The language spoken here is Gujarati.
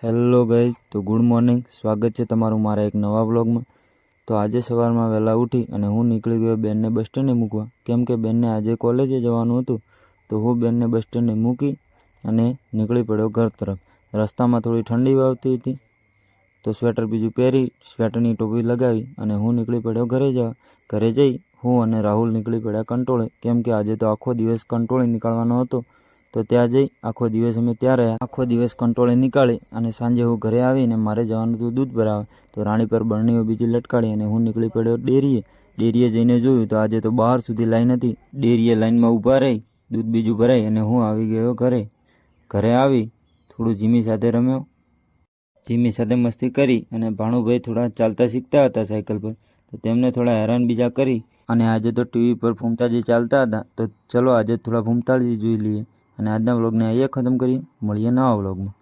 હેલો ગાઈઝ, તો ગુડ મોર્નિંગ. સ્વાગત છે તમારું મારા એક નવા વ્લોગમાં. તો આજે સવારમાં વહેલા ઉઠી અને હું નીકળી ગયો બેનને બસ સ્ટેન્ડે મૂકવા, કેમ કે બેનને આજે કોલેજે જવાનું હતું. તો હું બેનને બસ સ્ટેન્ડે મૂકી અને નીકળી પડ્યો ઘર તરફ. રસ્તામાં થોડી ઠંડી વાવતી હતી તો સ્વેટર બીજું પહેરી, સ્વેટરની ટોપી લગાવી અને હું નીકળી પડ્યો ઘરે જવા. ઘરે જઈ હું અને રાહુલ નીકળી પડ્યા કંટ્રોળે, કેમ કે આજે તો આખો દિવસ કંટ્રોળે નીકળવાનો હતો. તો ત્યાં જઈ આખો દિવસ અમે ત્યાં રહ્યા. આખો દિવસ કંટ્રોળે નીકાળી અને સાંજે હું ઘરે આવીને મારે જવાનું હતું દૂધ ભરાવા. તો રાણી પર બરણીઓ બીજી લટકાડી અને હું નીકળી પડ્યો ડેરીએ. ડેરીએ જઈને જોયું તો આજે તો બહાર સુધી લાઈન હતી. ડેરીએ લાઈનમાં ઊભા રહી દૂધ બીજું ભરાઈ અને હું આવી ગયો ઘરે. ઘરે આવી થોડું જીમી સાથે રમ્યો. જીમી સાથે મસ્તી કરી અને ભાણુભાઈ થોડા ચાલતા શીખતા હતા સાયકલ પર, તો તેમને થોડા હેરાન બીજા કરી. અને આજે તો ટીવી પર ફૂમતાજી ચાલતા હતા, તો ચલો આજે થોડા ફૂમતાજી જોઈ લઈએ. અને આજના વ્લોગને અહીંયા ખતમ કરીએ. મળીએ નવા વ્લોગમાં.